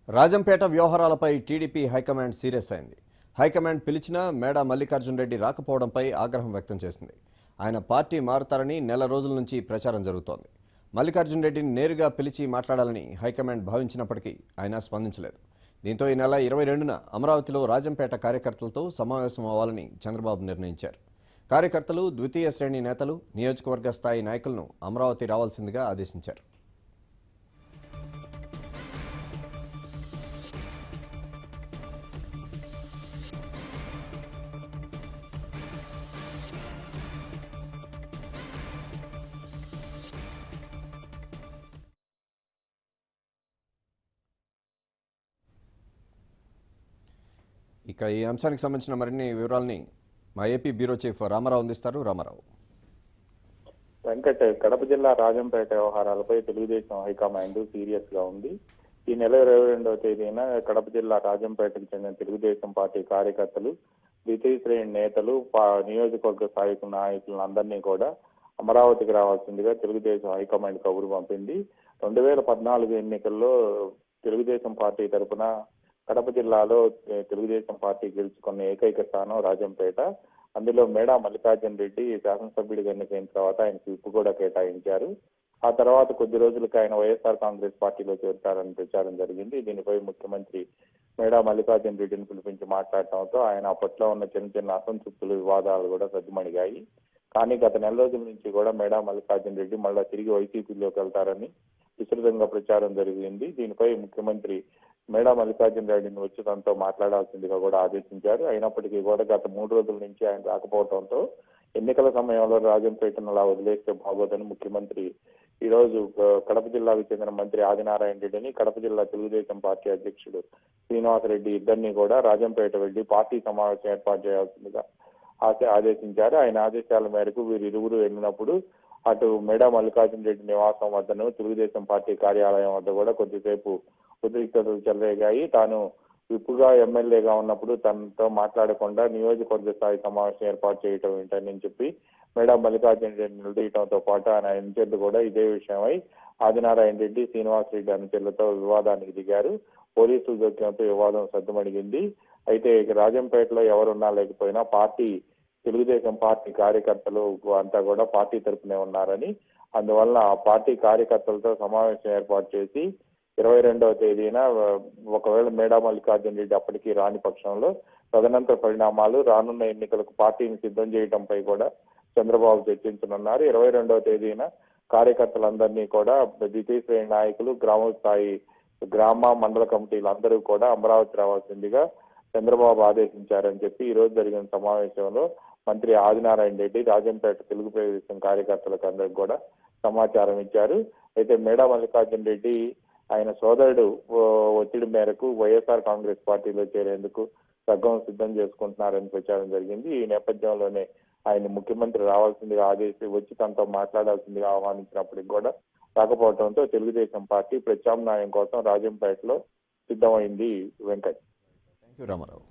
Rajampet వ్యవహారాలపై TDP high command serious అయింది. High command పిలిచినా మేడా మల్లికార్జున్ రెడ్డి రాకపోవడంపై ఆగ్రహం వ్యక్తం చేసింది. ఆయన పార్టీ మారుతారని నెల రోజుల నుంచి ప్రచారం జరుగుతోంది. మల్లికార్జున్ రెడ్డిని నేరుగా పిలిచి మాట్లాడాలని హైకమాండ్ భావించినప్పటికీ ఆయన స్పందించలేదు. దీంతో ఈ నెల 22న అమరావతిలో రాజంపేట కార్యకర్తలతో సమావేశం అవ్వాలని చంద్రబాబు నిర్ణయించారు. కార్యకర్తలు, ద్వితీయ శ్రేణి నేతలు, నియోజకవర్గ స్థాయి నాయకులను అమరావతి రావాల్సిందిగా ఆదేశించారు. ఇక ఈ అంశానికి సంబంధించిన మరిన్ని వివరాలని మా ఏపీ బ్యూరో చీఫ్ రామారావు అందిస్తారు. రామారావు. వెంకట్, కడప జిల్లా రాజంపేట వ్యవహారాలపై తెలుగుదేశం హైకమాండ్ సీరియస్ గా ఉంది. ఈ నెల 22వ తేదీన కడప జిల్లా రాజంపేటకు చెందిన తెలుగుదేశం పార్టీ కార్యకర్తలు, ద్వితీయ శ్రేణి నేతలు, నియోజకవర్గ స్థాయి నాయకులను అందరినీ కూడా అమరావతికి రావాల్సిందిగా తెలుగుదేశం హైకమాండ్ కబురు పంపింది. 2014 ఎన్నికల్లో తెలుగుదేశం పార్టీ తరఫున కడప జిల్లాలో తెలుగుదేశం పార్టీ గెలుచుకున్న ఏకైక స్థానం రాజంపేట. అందులో మేడా మల్లికార్జున్ రెడ్డి శాసనసభ్యుడిగా ఎన్నికైన తర్వాత ఆయనకు విప్పు కూడా కేటాయించారు. ఆ తర్వాత కొద్ది రోజులకు ఆయన వైఎస్ఆర్ కాంగ్రెస్ పార్టీలో చేరుతారని ప్రచారం జరిగింది. దీనిపై ముఖ్యమంత్రి మేడా మల్లికార్జున్ రెడ్డిని పిలిపించి మాట్లాడటంతో ఆయన అప్పట్లో ఉన్న చిన్న చిన్న అసంతృప్తులు, వివాదాలు కూడా సద్దుమణిగాయి. కానీ గత నెల రోజుల నుంచి కూడా మేడా మల్లికార్జున్ రెడ్డి మళ్ళా తిరిగి వైసీపీలోకి వెళ్తారని విస్తృతంగా ప్రచారం జరిగింది. దీనిపై ముఖ్యమంత్రి మేడా మల్లికార్జున్ రెడ్డిని వచ్చి తనతో మాట్లాడాల్సిందిగా కూడా ఆదేశించారు. అయినప్పటికీ కూడా గత 3 రోజుల నుంచి ఆయన రాకపోవడంతో ఎన్నికల సమయంలో రాజంపేటను అలా వదిలేస్తే బాగోదని ముఖ్యమంత్రి ఈ రోజు కడప జిల్లాకు చెందిన మంత్రి ఆదినారాయణ రెడ్డిని, కడప జిల్లా తెలుగుదేశం పార్టీ అధ్యక్షుడు శ్రీనివాసరెడ్డి ఇద్దరిని కూడా రాజంపేట వెళ్లి పార్టీ సమావేశం ఏర్పాటు చేయాల్సిందిగా ఆదేశించారు. ఆయన ఆదేశాల మేరకు వీరిరువురు వెళ్ళినప్పుడు అటు మేడా మల్లికార్జున్ రెడ్డి నివాసం వద్దను, తెలుగుదేశం పార్టీ కార్యాలయం వద్ద కూడా కొద్దిసేపు ఉద్రిక్తతలు చెలరేగాయి. తాను విప్పుగా ఎమ్మెల్యేగా ఉన్నప్పుడు తనతో మాట్లాడకుండా నియోజకవర్గ స్థాయి సమావేశం ఏర్పాటు చేయటం ఏంటని చెప్పి మేడా మల్లికార్జున రెడ్డి నిలదీయడంతో పాటు ఆయన అనుచరులు కూడా ఇదే విషయమై ఆదినారాయణ రెడ్డి, శ్రీనివాసరెడ్డి అనుచరులతో వివాదానికి దిగారు. పోలీసుల జోక్యంతో వివాదం సద్దుమణిగింది. అయితే రాజంపేటలో ఎవరున్నా లేకపోయినా తెలుగుదేశం పార్టీ కార్యకర్తలు అంతా కూడా పార్టీ తరఫునే ఉన్నారని, అందువల్ల పార్టీ కార్యకర్తలతో సమావేశం ఏర్పాటు చేసి 22వ తేదీన ఒకవేళ మేడా మల్లికార్జున్ రెడ్డి అప్పటికీ రాని పక్షంలో తదనంతర పరిణామాలు, రానున్న ఎన్నికలకు పార్టీని సిద్ధం చేయడంపై కూడా చంద్రబాబు చర్చించనున్నారు. 22వ తేదీన కార్యకర్తలందరినీ కూడా ద్వితీయ శ్రేణి నాయకులు, గ్రామ మండల కమిటీలు అందరూ కూడా అమరావతి రావాల్సిందిగా చంద్రబాబు ఆదేశించారని చెప్పి ఈ రోజు జరిగిన సమావేశంలో మంత్రి ఆదినారాయణ రెడ్డి రాజంపేట తెలుగుదేశం కార్యకర్తలకు అందరికి కూడా సమాచారం ఇచ్చారు. అయితే మేడా మల్లికార్జున్ రెడ్డి ఆయన సోదరుడు ఒత్తిడి మేరకు వైఎస్ఆర్ కాంగ్రెస్ పార్టీలో చేరేందుకు సగ్గం సిద్ధం చేసుకుంటున్నారని ప్రచారం జరిగింది. ఈ నేపథ్యంలోనే ఆయన ముఖ్యమంత్రి రావాల్సిందిగా వచ్చి తనతో మాట్లాడాల్సిందిగా ఆహ్వానించినప్పటికి కూడా రాకపోవడంతో తెలుగుదేశం పార్టీ ప్రత్యామ్నాయం కోసం రాజంపేటలో సిద్ధమైంది. వెంకట్. Thank you Ramarao.